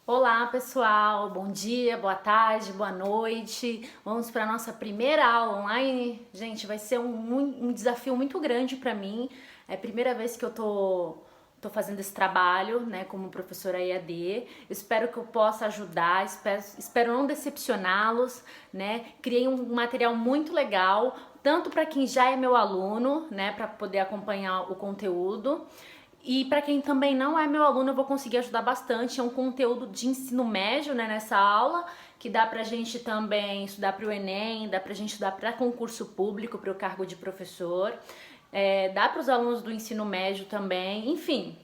Olá pessoal, bom dia, boa tarde, boa noite. Vamos para a nossa primeira aula online. Gente, vai ser um desafio muito grande para mim. É a primeira vez que eu tô fazendo esse trabalho, né, como professora EAD. Espero que eu possa ajudar, espero não decepcioná-los, né? Criei um material muito legal, tanto para quem já é meu aluno, né, para poder acompanhar o conteúdo. E para quem também não é meu aluno, eu vou conseguir ajudar bastante. É um conteúdo de ensino médio, né, nessa aula, que dá pra gente também estudar para o Enem, dá pra gente estudar para concurso público, para o cargo de professor. Dá para os alunos do ensino médio também, enfim,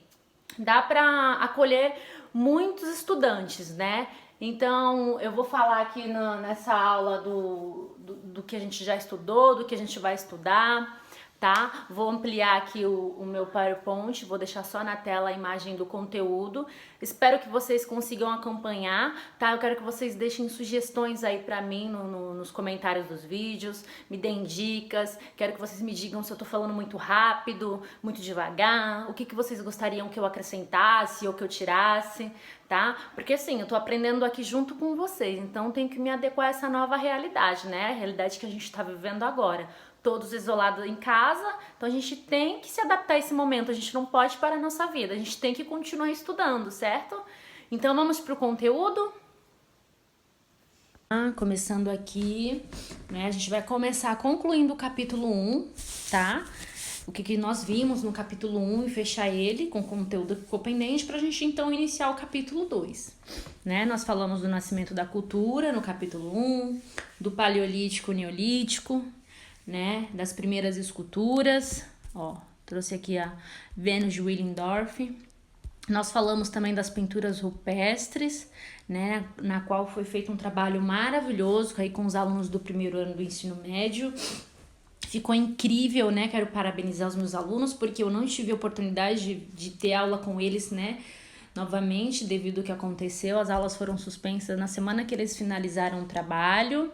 dá para acolher muitos estudantes, né? Então, eu vou falar aqui nessa aula do que a gente já estudou, do que a gente vai estudar, tá? Vou ampliar aqui o meu PowerPoint, vou deixar só na tela a imagem do conteúdo. Espero que vocês consigam acompanhar, tá? Eu quero que vocês deixem sugestões aí pra mim nos comentários dos vídeos, me deem dicas, quero que vocês me digam se eu tô falando muito rápido, muito devagar, o que vocês gostariam que eu acrescentasse ou que eu tirasse, tá? Porque assim, eu tô aprendendo aqui junto com vocês, então tenho que me adequar a essa nova realidade, né? A realidade que a gente tá vivendo agora. Todos isolados em casa, então a gente tem que se adaptar a esse momento, a gente não pode parar a nossa vida, a gente tem que continuar estudando, certo? Então vamos pro conteúdo? Começando aqui, né, a gente vai começar concluindo o capítulo 1, tá? O que nós vimos no capítulo 1 e fechar ele com o conteúdo que ficou pendente pra gente então iniciar o capítulo 2, né? Nós falamos do nascimento da cultura no capítulo 1, do paleolítico, neolítico, né, das primeiras esculturas, ó, trouxe aqui a Venus de Willendorf. Nós falamos também das pinturas rupestres, né, na qual foi feito um trabalho maravilhoso aí com os alunos do primeiro ano do ensino médio. Ficou incrível, né? Quero parabenizar os meus alunos, porque eu não tive a oportunidade de ter aula com eles, né? Novamente, devido ao que aconteceu, as aulas foram suspensas na semana que eles finalizaram o trabalho.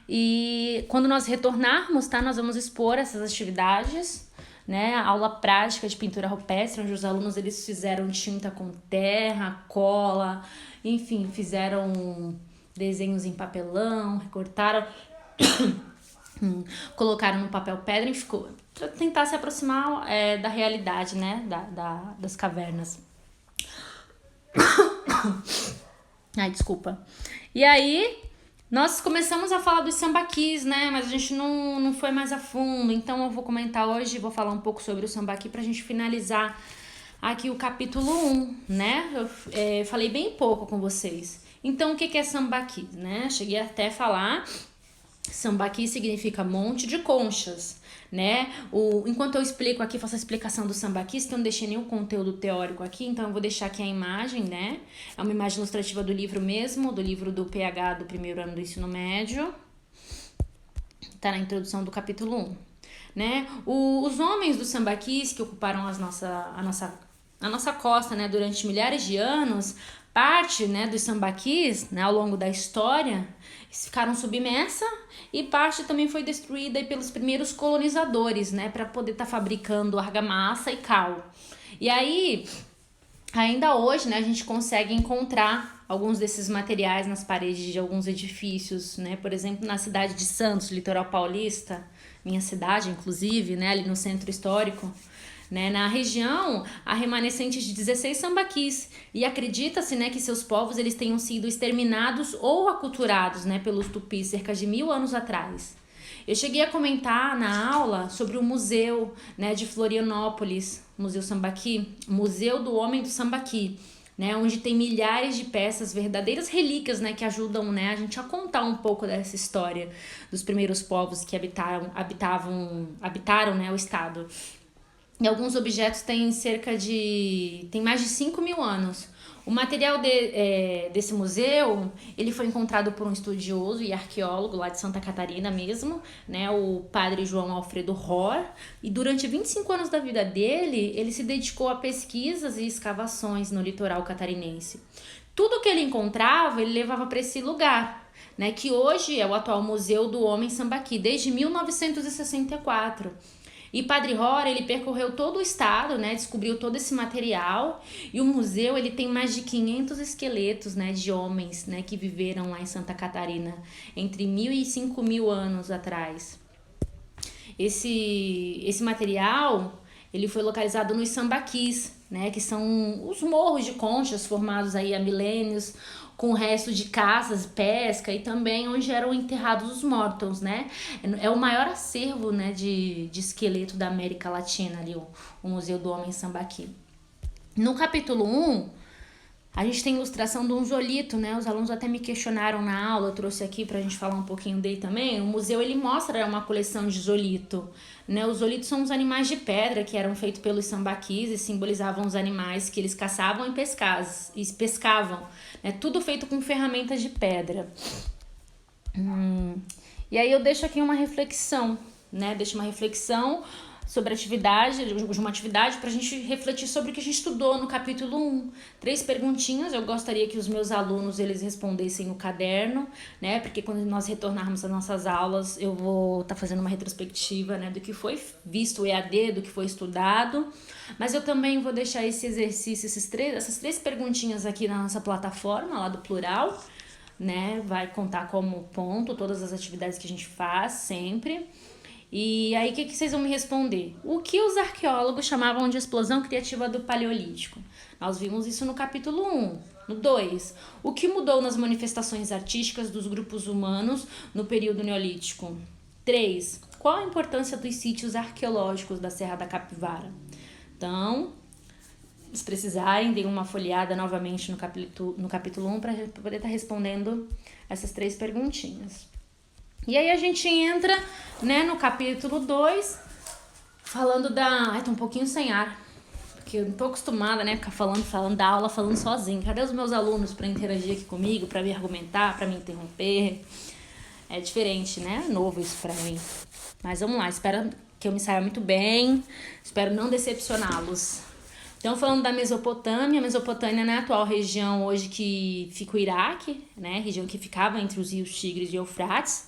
E quando nós retornarmos, tá? Nós vamos expor essas atividades, né? A aula prática de pintura rupestre, onde os alunos eles fizeram tinta com terra, cola, enfim, fizeram desenhos em papelão, recortaram, colocaram no papel pedra e ficou para tentar se aproximar da realidade, né? Das cavernas. Ai, desculpa. E aí, nós começamos a falar dos sambaquis, né? Mas a gente não foi mais a fundo. Então eu vou comentar hoje, vou falar um pouco sobre o sambaqui pra gente finalizar aqui o capítulo 1, né? Eu falei bem pouco com vocês. Então o que é sambaqui, né? Cheguei até a falar. Sambaqui significa monte de conchas, né? Enquanto eu explico aqui, faço a explicação do sambaquis, que eu não deixei nenhum conteúdo teórico aqui, então eu vou deixar aqui a imagem, né? É uma imagem ilustrativa do livro mesmo, do livro do PH do primeiro ano do ensino médio. Tá na introdução do capítulo 1, né? Os homens do sambaquis que ocuparam a nossa costa, né, durante milhares de anos, parte, né, dos sambaquis, né, ao longo da história, ficaram submersa e parte também foi destruída aí pelos primeiros colonizadores, né, para poder estar fabricando argamassa e cal. E aí, ainda hoje, né, a gente consegue encontrar alguns desses materiais nas paredes de alguns edifícios, né, por exemplo, na cidade de Santos, litoral paulista, minha cidade, inclusive, né, ali no centro histórico. Né? Na região, há remanescentes de 16 sambaquis e acredita-se, né, que seus povos eles tenham sido exterminados ou aculturados, né, pelos tupis cerca de 1000 anos atrás. Eu cheguei a comentar na aula sobre o museu, né, de Florianópolis, Museu Sambaqui, Museu do Homem do Sambaqui, né, onde tem milhares de peças, verdadeiras relíquias, né, que ajudam, né, a gente a contar um pouco dessa história dos primeiros povos que habitaram, né, o estado. E alguns objetos têm tem mais de 5.000 anos. O material desse museu, ele foi encontrado por um estudioso e arqueólogo lá de Santa Catarina mesmo, né, o padre João Alfredo Rohr, e durante 25 anos da vida dele, ele se dedicou a pesquisas e escavações no litoral catarinense. Tudo que ele encontrava, ele levava para esse lugar, né, que hoje é o atual Museu do Homem Sambaqui, desde 1964. E Padre Hora, ele percorreu todo o estado, né, descobriu todo esse material, e o museu, ele tem mais de 500 esqueletos, né, de homens, né, que viveram lá em Santa Catarina entre 1.000 e 5.000 anos atrás. Esse material, ele foi localizado nos sambaquis, né, que são os morros de conchas formados aí há milênios, com o resto de caças, pesca e também onde eram enterrados os mortos, né? É o maior acervo, né, de esqueleto da América Latina ali, o Museu do Homem Sambaqui. No capítulo 1, a gente tem ilustração de um zolito, né? Os alunos até me questionaram na aula, eu trouxe aqui pra gente falar um pouquinho dele também. O museu, ele mostra uma coleção de zolito, né? Os zolitos são os animais de pedra que eram feitos pelos sambaquis e simbolizavam os animais que eles caçavam e pescavam, né? Tudo feito com ferramentas de pedra. E aí eu deixo aqui uma reflexão, né? Deixo uma reflexão sobre uma atividade para a gente refletir sobre o que a gente estudou no capítulo 1. 3 perguntinhas, eu gostaria que os meus alunos eles respondessem no caderno, né? Porque quando nós retornarmos às nossas aulas, eu vou estar fazendo uma retrospectiva, né, do que foi visto o EAD, do que foi estudado. Mas eu também vou deixar esse exercício, essas 3 perguntinhas aqui na nossa plataforma, lá do Plural, né? Vai contar como ponto todas as atividades que a gente faz sempre. E aí, o que vocês vão me responder? O que os arqueólogos chamavam de explosão criativa do Paleolítico? Nós vimos isso no capítulo 1. No 2, o que mudou nas manifestações artísticas dos grupos humanos no período neolítico? 3, qual a importância dos sítios arqueológicos da Serra da Capivara? Então, se precisarem, deem uma folheada novamente no capítulo 1 para poder estar respondendo essas 3 perguntinhas. E aí a gente entra, né, no capítulo 2, falando da... Ai, tô um pouquinho sem ar, porque eu não tô acostumada, né, ficar falando da aula, falando sozinho. Cadê os meus alunos para interagir aqui comigo, para me argumentar, para me interromper? É diferente, né? É novo isso para mim. Mas vamos lá, espero que eu me saia muito bem, espero não decepcioná-los. Então, falando da Mesopotâmia, a Mesopotâmia, né, a atual região hoje que fica o Iraque, né, região que ficava entre os rios Tigres e Eufrates.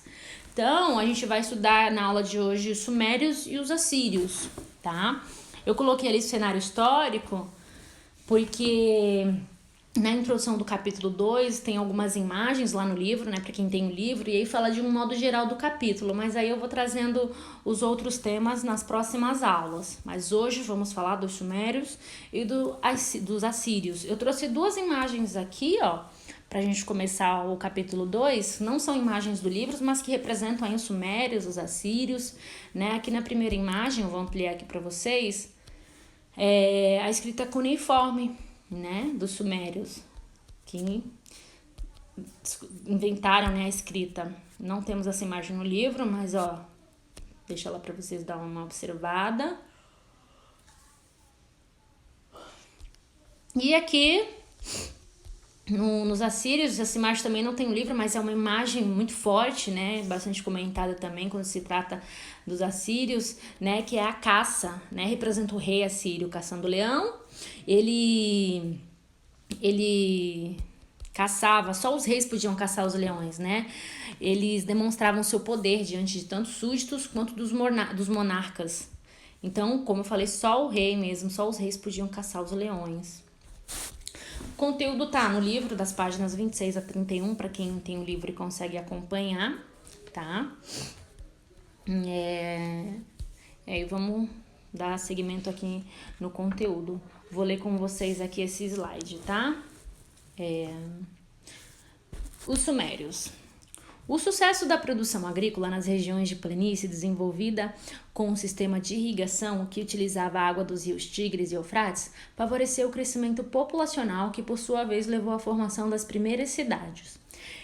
Então, a gente vai estudar na aula de hoje os sumérios e os assírios, tá? Eu coloquei ali o cenário histórico porque na introdução do capítulo 2 tem algumas imagens lá no livro, né, para quem tem o livro, e aí fala de um modo geral do capítulo, mas aí eu vou trazendo os outros temas nas próximas aulas. Mas hoje vamos falar dos sumérios e dos assírios. Eu trouxe 2 imagens aqui, ó, pra gente começar o capítulo 2, não são imagens do livro, mas que representam aí os sumérios, os assírios, né? Aqui na primeira imagem, eu vou ampliar aqui para vocês, a escrita cuneiforme, né, dos sumérios, que inventaram, né, a escrita. Não temos essa imagem no livro, mas ó, deixa lá para vocês dar uma observada. E aqui nos assírios, essa imagem também não tem um livro, mas é uma imagem muito forte, né, bastante comentada também quando se trata dos assírios, né, que é a caça, né, representa o rei assírio caçando o leão. Ele caçava, só os reis podiam caçar os leões, né? Eles demonstravam seu poder diante de tanto súditos quanto dos monarcas. Então, como eu falei, só o rei mesmo, só os reis podiam caçar os leões. O conteúdo tá no livro, das páginas 26 a 31, para quem tem o livro e consegue acompanhar, tá? E vamos dar seguimento aqui no conteúdo. Vou ler com vocês aqui esse slide, tá? Os sumérios. O sucesso da produção agrícola nas regiões de planície desenvolvida com um sistema de irrigação que utilizava a água dos rios Tigres e Eufrates favoreceu o crescimento populacional que, por sua vez, levou à formação das primeiras cidades.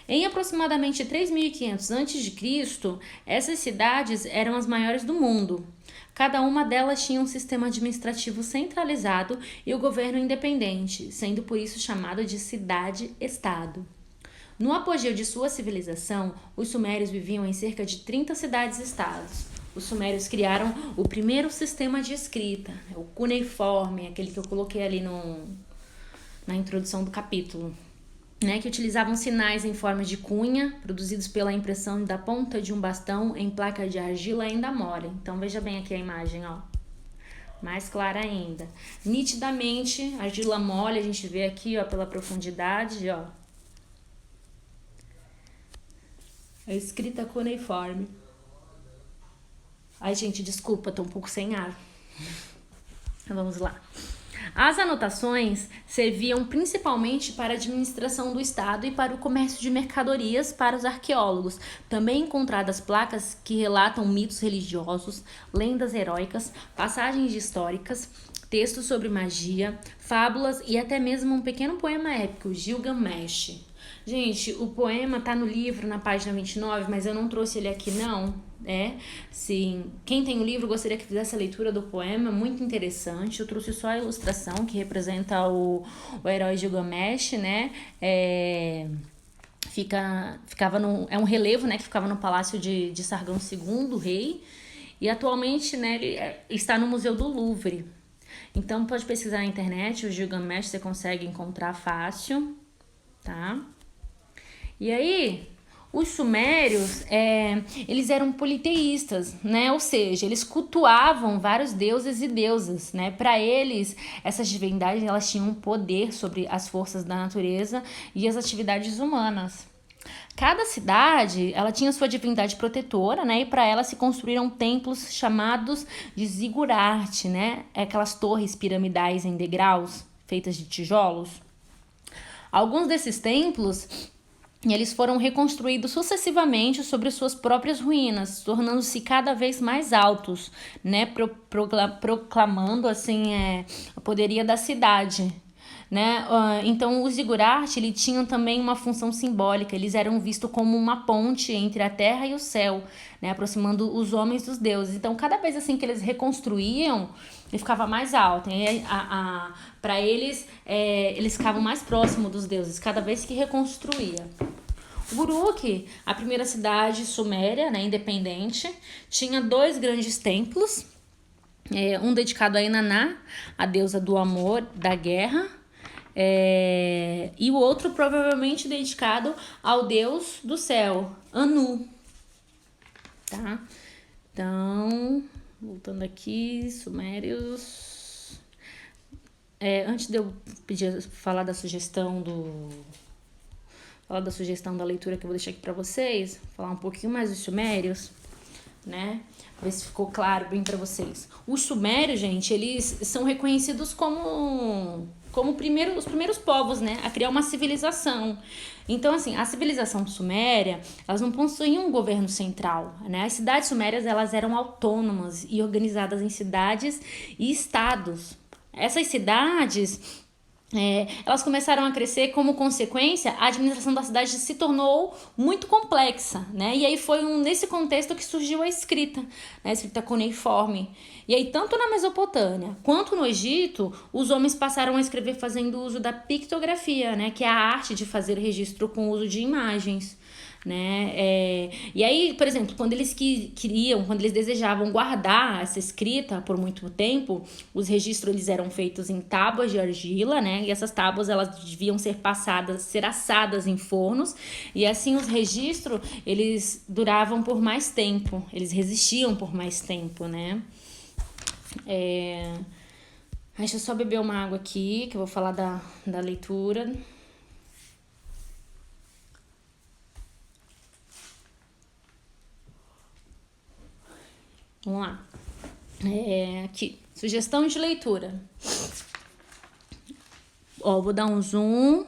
Em aproximadamente 3.500 a.C., essas cidades eram as maiores do mundo. Cada uma delas tinha um sistema administrativo centralizado e o governo independente, sendo por isso chamado de cidade-estado. No apogeu de sua civilização, os sumérios viviam em cerca de 30 cidades-estados. Os sumérios criaram o primeiro sistema de escrita, o cuneiforme, aquele que eu coloquei ali na introdução do capítulo. né, que utilizavam sinais em forma de cunha, produzidos pela impressão da ponta de um bastão em placa de argila ainda mole. Então veja bem aqui a imagem, ó, mais clara ainda. Nitidamente, argila mole, a gente vê aqui, ó, pela profundidade, ó, a escrita cuneiforme. Ai, gente, desculpa, tô um pouco sem ar. Vamos lá. As anotações serviam principalmente para a administração do Estado e para o comércio de mercadorias para os arqueólogos. Também encontradas placas que relatam mitos religiosos, lendas heróicas, passagens históricas, textos sobre magia, fábulas e até mesmo um pequeno poema épico, Gilgamesh. Gente, o poema tá no livro, na página 29, mas eu não trouxe ele aqui não, sim. Quem tem o livro gostaria que fizesse a leitura do poema, muito interessante. Eu trouxe só a ilustração que representa o herói Gilgamesh, né? É um relevo, né, que ficava no palácio de Sargão II, rei, e atualmente, né, ele está no Museu do Louvre. Então pode pesquisar na internet, o Gilgamesh você consegue encontrar fácil, tá? E aí, os sumérios, eles eram politeístas, né? Ou seja, eles cultuavam vários deuses e deusas, né? Para eles, essas divindades, elas tinham poder sobre as forças da natureza e as atividades humanas. Cada cidade, ela tinha sua divindade protetora, né? E para ela se construíram templos chamados de zigurate, né? Aquelas torres piramidais em degraus, feitas de tijolos. Alguns desses templos, eles foram reconstruídos sucessivamente sobre suas próprias ruínas, tornando-se cada vez mais altos, né, proclamando assim a poderia da cidade, né? Então os zigurate, eles tinham também uma função simbólica, eles eram vistos como uma ponte entre a terra e o céu, né, aproximando os homens dos deuses. Então cada vez assim que eles reconstruíam, ele ficava mais alto, e para eles, eles ficavam mais próximos dos deuses, cada vez que reconstruía. Uruk, a primeira cidade suméria, né, independente, tinha 2 grandes templos, um dedicado a Inanna, a deusa do amor, da guerra, e o outro provavelmente dedicado ao deus do céu, Anu. Tá? Então, voltando aqui, sumérios. Antes de eu falar da sugestão da leitura que eu vou deixar aqui para vocês, falar um pouquinho mais dos sumérios, né? Ver se ficou claro bem para vocês. Os sumérios, gente, eles são reconhecidos como os primeiros povos, né, a criar uma civilização. Então, assim, a civilização suméria, elas não possuíam um governo central, né? As cidades sumérias, elas eram autônomas e organizadas em cidades e estados. Essas cidades, elas começaram a crescer, como consequência, a administração da cidade se tornou muito complexa, né? E aí foi nesse contexto que surgiu a escrita, né? A escrita cuneiforme. E aí, tanto na Mesopotâmia quanto no Egito, os homens passaram a escrever fazendo uso da pictografia, né? Que é a arte de fazer registro com o uso de imagens, né? E aí, por exemplo, quando eles quando eles desejavam guardar essa escrita por muito tempo, os registros eles eram feitos em tábuas de argila, né? E essas tábuas elas deviam ser assadas em fornos, e assim os registros eles duravam por mais tempo, eles resistiam por mais tempo, né? Deixa eu só beber uma água aqui, que eu vou falar da leitura. Vamos lá. Aqui, sugestão de leitura. Vou dar um zoom.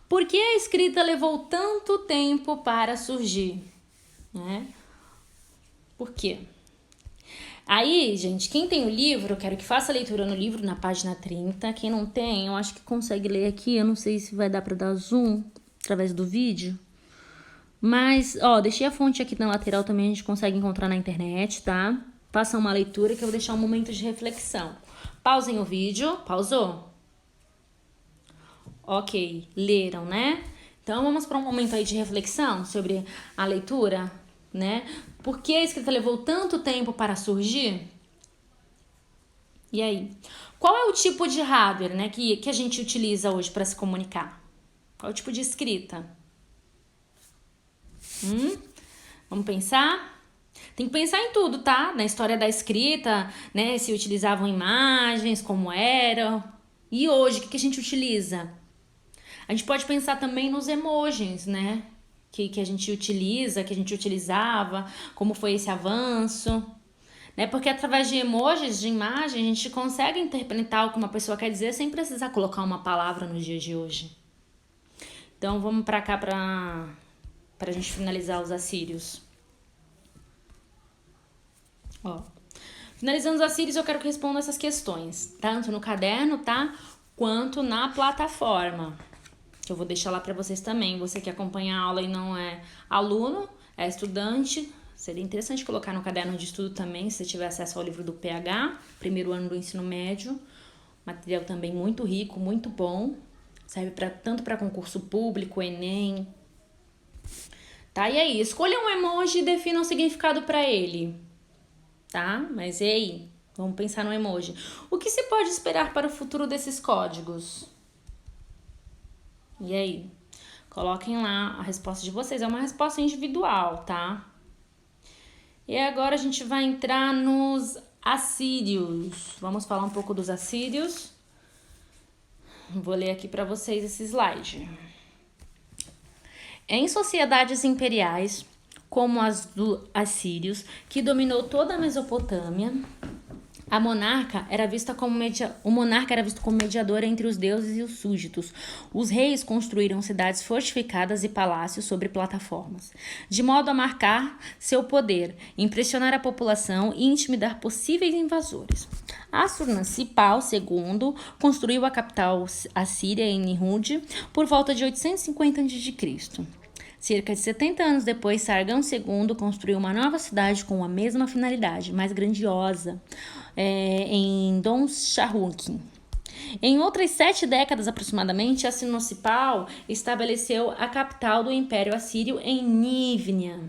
Por que a escrita levou tanto tempo para surgir? Né? Por quê? Aí, gente, quem tem o livro, eu quero que faça a leitura no livro, na página 30. Quem não tem, eu acho que consegue ler aqui. Eu não sei se vai dar para dar zoom através do vídeo. Mas, deixei a fonte aqui na lateral também, a gente consegue encontrar na internet, tá? Façam uma leitura que eu vou deixar um momento de reflexão. Pausem o vídeo. Pausou? Ok, leram, né? Então, vamos para um momento aí de reflexão sobre a leitura, né? Por que a escrita levou tanto tempo para surgir? E aí? Qual é o tipo de hardware, né, que a gente utiliza hoje para se comunicar? Qual o tipo de escrita? Vamos pensar? Tem que pensar em tudo, tá? Na história da escrita, né? Se utilizavam imagens, como era. E hoje, o que a gente utiliza? A gente pode pensar também nos emojis, né? Que a gente utiliza, que a gente utilizava, como foi esse avanço. Né? Porque através de emojis, de imagem, a gente consegue interpretar o que uma pessoa quer dizer sem precisar colocar uma palavra nos dias de hoje. Então vamos pra cá pra gente finalizar os assírios. Ó. Finalizando os assírios, eu quero que respondam essas questões, tanto no caderno, tá? Quanto na plataforma. Eu vou deixar lá para vocês também. Você que acompanha a aula e não é aluno, é estudante, seria interessante colocar no caderno de estudo também, se você tiver acesso ao livro do PH, primeiro ano do ensino médio. Material também muito rico, muito bom. Serve tanto para concurso público, Enem. Tá? E aí, escolha um emoji e defina um significado para ele. Tá? Mas e aí? Vamos pensar no emoji. O que se pode esperar para o futuro desses códigos? E aí? Coloquem lá a resposta de vocês. É uma resposta individual, tá? E agora a gente vai entrar nos assírios. Vamos falar um pouco dos assírios. Vou ler aqui para vocês esse slide. Em sociedades imperiais, como as dos assírios, que dominou toda a Mesopotâmia, o monarca era visto como mediador entre os deuses e os súditos. Os reis construíram cidades fortificadas e palácios sobre plataformas, de modo a marcar seu poder, impressionar a população e intimidar possíveis invasores. Assur-nassir-pal II construiu a capital assíria em Nimrud por volta de 850 a.C. Cerca de 70 anos depois, Sargão II construiu uma nova cidade com a mesma finalidade, mais grandiosa, em Dong-Shahuk. Em outras 7 décadas aproximadamente, Assur-nassir-pal estabeleceu a capital do Império Assírio em Nínive,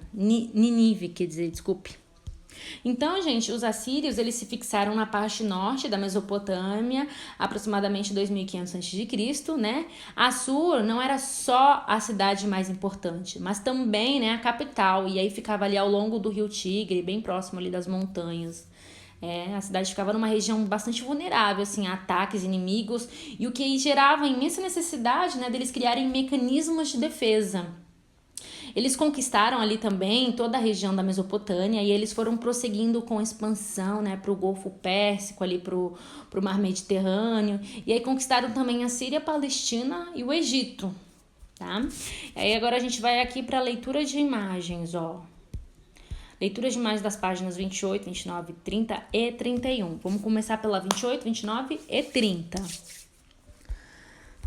Então, gente, os assírios eles se fixaram na parte norte da Mesopotâmia, aproximadamente 2500 a.C., né? Assur não era só a cidade mais importante, mas também, né, a capital, e aí ficava ali ao longo do rio Tigre, bem próximo ali das montanhas. A cidade ficava numa região bastante vulnerável, assim, a ataques inimigos, e o que gerava imensa necessidade, né, deles criarem mecanismos de defesa. Eles conquistaram ali também toda a região da Mesopotâmia e eles foram prosseguindo com expansão, né, para o Golfo Pérsico, ali para o Mar Mediterrâneo. E aí conquistaram também a Síria, a Palestina e o Egito, tá? E aí agora a gente vai aqui para a leitura de imagens, ó. Leitura de imagens das páginas 28, 29, 30 e 31. Vamos começar pela 28, 29 e 30.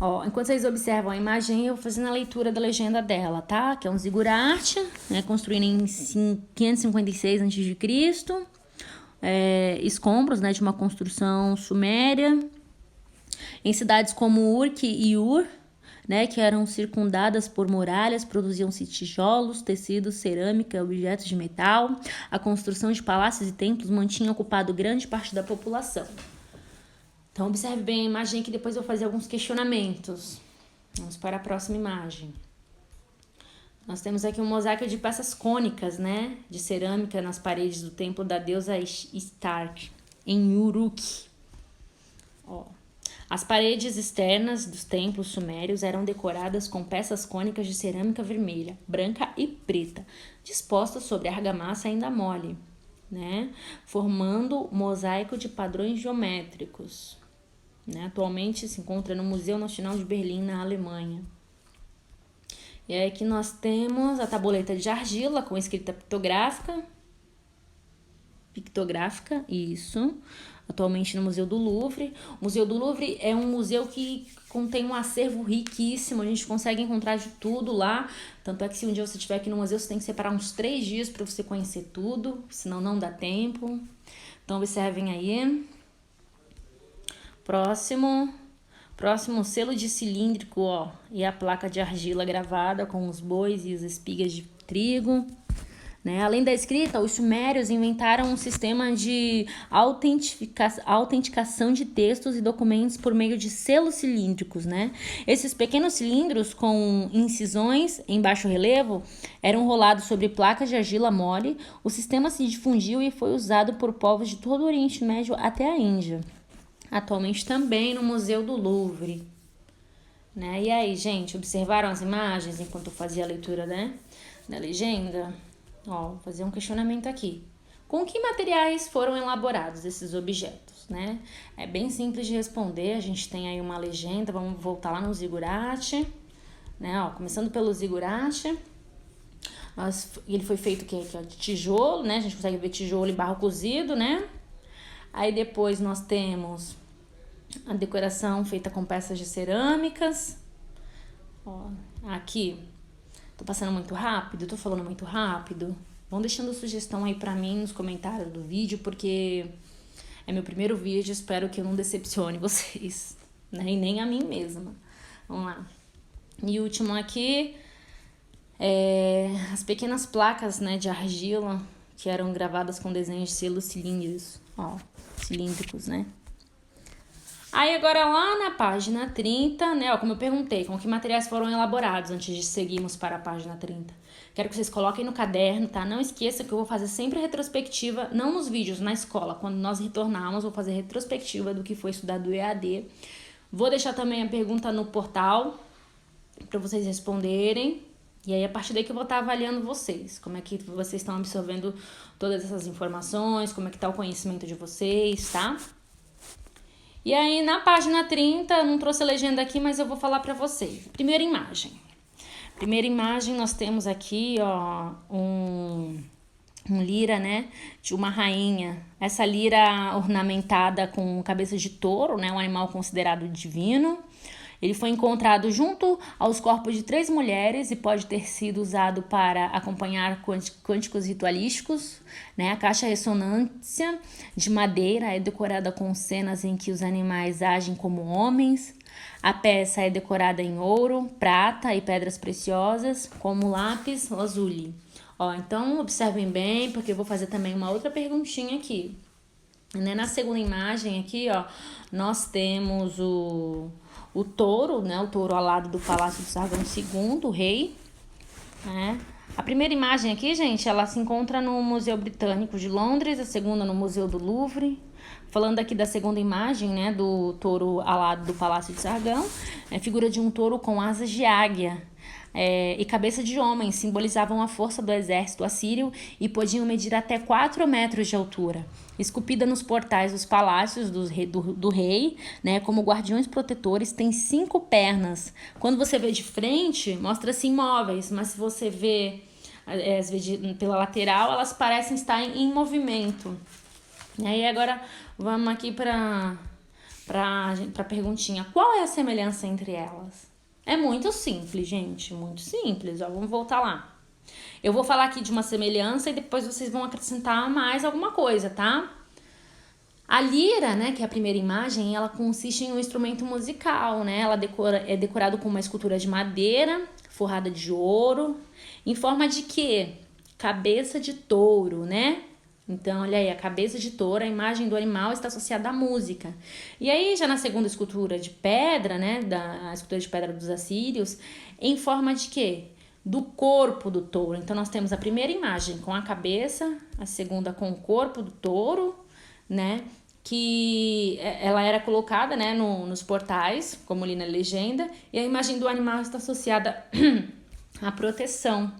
Ó, enquanto vocês observam a imagem, eu vou fazendo a leitura da legenda dela, tá? Que é um zigurate, né? Construído em 556 a.C. Escombros, né? De uma construção suméria. Em cidades como Urk e Ur, né? Que eram circundadas por muralhas, produziam-se tijolos, tecidos, cerâmica, objetos de metal. A construção de palácios e templos mantinha ocupado grande parte da população. Então, observe bem a imagem que depois eu vou fazer alguns questionamentos. Vamos para a próxima imagem. Nós temos aqui um mosaico de peças cônicas, né? De cerâmica nas paredes do templo da deusa Ishtar, em Uruk. Ó. As paredes externas dos templos sumérios eram decoradas com peças cônicas de cerâmica vermelha, branca e preta, dispostas sobre argamassa ainda mole, né? Formando mosaico de padrões geométricos. Né? Atualmente se encontra no Museu Nacional de Berlim, na Alemanha. E aí aqui nós temos a tabuleta de argila com escrita pictográfica, isso, atualmente no Museu do Louvre. O Museu do Louvre é um museu que contém um acervo riquíssimo, a gente consegue encontrar de tudo lá, tanto é que se um dia você estiver aqui no museu, você tem que separar uns 3 dias para você conhecer tudo, senão não dá tempo. Então observem aí. Próximo selo de cilíndrico, ó, e a placa de argila gravada com os bois e as espigas de trigo. né? Além da escrita, os sumérios inventaram um sistema de autenticação de textos e documentos por meio de selos cilíndricos, né? Esses pequenos cilindros com incisões em baixo relevo eram rolados sobre placas de argila mole. O sistema se difundiu e foi usado por povos de todo o Oriente Médio até a Índia. Atualmente também no Museu do Louvre. Né? E aí, gente, observaram as imagens enquanto eu fazia a leitura, né, da legenda? Ó, vou fazer um questionamento aqui. Com que materiais foram elaborados esses objetos, né? É bem simples de responder, a gente tem aí uma legenda, vamos voltar lá no zigurate, né? Ó, começando pelo zigurate, ele foi feito que é de tijolo, né? A gente consegue ver tijolo e barro cozido, né? Aí depois nós temos a decoração feita com peças de cerâmicas. Ó, aqui, tô passando muito rápido, tô falando muito rápido. Vão deixando sugestão aí pra mim nos comentários do vídeo, porque é meu primeiro vídeo, espero que eu não decepcione vocês, né? E nem a mim mesma. Vamos lá. E o último aqui, as pequenas placas, né, de argila, que eram gravadas com desenhos de selos cilíndricos, né? Aí agora lá na página 30, né, ó, como eu perguntei, com que materiais foram elaborados antes de seguirmos para a página 30. Quero que vocês coloquem no caderno, tá? Não esqueça que eu vou fazer sempre retrospectiva, não nos vídeos, na escola. Quando nós retornarmos, vou fazer retrospectiva do que foi estudado do EAD. Vou deixar também a pergunta no portal para vocês responderem. E aí, a partir daí que eu vou estar avaliando vocês. Como é que vocês estão absorvendo todas essas informações, como é que tá o conhecimento de vocês, tá? E aí, na página 30, não trouxe a legenda aqui, mas eu vou falar para vocês. Primeira imagem, nós temos aqui, ó, um lira, né, de uma rainha. Essa lira ornamentada com cabeça de touro, né, um animal considerado divino. Ele foi encontrado junto aos corpos de 3 mulheres e pode ter sido usado para acompanhar cânticos ritualísticos, né? A caixa ressonância de madeira é decorada com cenas em que os animais agem como homens. A peça é decorada em ouro, prata e pedras preciosas, como lápis lazuli. Ó, então observem bem, porque eu vou fazer também uma outra perguntinha aqui. Né? Na segunda imagem aqui, ó, nós temos o touro, né? O touro alado do Palácio de Sargão II, o rei, né? A primeira imagem aqui, gente, ela se encontra no Museu Britânico de Londres, a segunda no Museu do Louvre. Falando aqui da segunda imagem, né, do touro alado do Palácio de Sargão, é figura de um touro com asas de águia e cabeça de homem, simbolizavam a força do exército assírio e podiam medir até 4 metros de altura. Esculpida nos portais dos palácios do rei, né, como guardiões protetores, tem 5 pernas. Quando você vê de frente, mostra-se imóveis, mas se você vê pela lateral, elas parecem estar em movimento. E aí agora vamos aqui para a perguntinha. Qual é a semelhança entre elas? É muito simples, gente, muito simples. Ó, vamos voltar lá. Eu vou falar aqui de uma semelhança e depois vocês vão acrescentar mais alguma coisa, tá? A lira, né, que é a primeira imagem, ela consiste em um instrumento musical, né? Ela é decorado com uma escultura de madeira, forrada de ouro, em forma de quê? Cabeça de touro, né? Então, olha aí, a cabeça de touro, a imagem do animal está associada à música. E aí, já na segunda escultura de pedra, né, a escultura de pedra dos assírios, em forma de quê? Do corpo do touro. Então, nós temos a primeira imagem com a cabeça, a segunda com o corpo do touro, né, que ela era colocada, né, nos portais, como ali na legenda, e a imagem do animal está associada à proteção.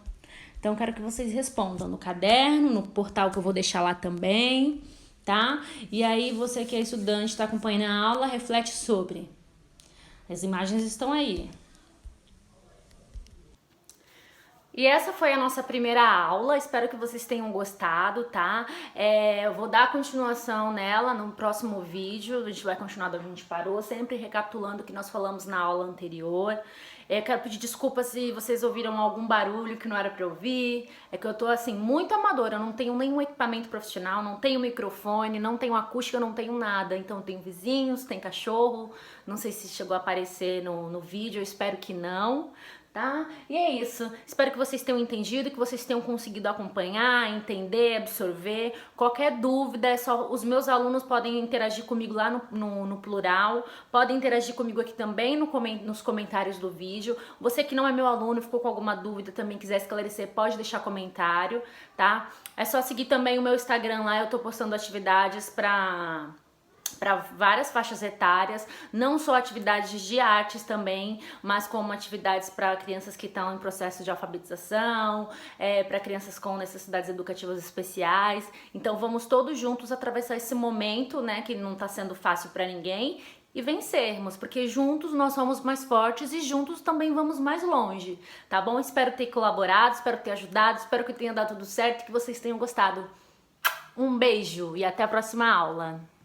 Então, quero que vocês respondam no caderno, no portal que eu vou deixar lá também, tá? E aí, você que é estudante, está acompanhando a aula, reflete sobre. As imagens estão aí. E essa foi a nossa primeira aula, espero que vocês tenham gostado, tá? Eu vou dar continuação nela no próximo vídeo, a gente vai continuar da onde a gente parou, sempre recapitulando o que nós falamos na aula anterior. Quero pedir desculpa se vocês ouviram algum barulho que não era pra ouvir, é que eu tô assim, muito amadora, eu não tenho nenhum equipamento profissional, não tenho microfone, não tenho acústica, não tenho nada, então eu tenho vizinhos, tem cachorro, não sei se chegou a aparecer no vídeo, eu espero que não. tá? E é isso. Espero que vocês tenham entendido, que vocês tenham conseguido acompanhar, entender, absorver. Qualquer dúvida, é só os meus alunos podem interagir comigo lá no plural, podem interagir comigo aqui também nos comentários do vídeo. Você que não é meu aluno, ficou com alguma dúvida, também quiser esclarecer, pode deixar comentário, tá? É só seguir também o meu Instagram lá, eu tô postando atividades para várias faixas etárias, não só atividades de artes também, mas como atividades para crianças que estão em processo de alfabetização, para crianças com necessidades educativas especiais. Então vamos todos juntos atravessar esse momento, né, que não está sendo fácil para ninguém, e vencermos, porque juntos nós somos mais fortes e juntos também vamos mais longe, tá bom? Espero ter colaborado, espero ter ajudado, espero que tenha dado tudo certo e que vocês tenham gostado. Um beijo e até a próxima aula!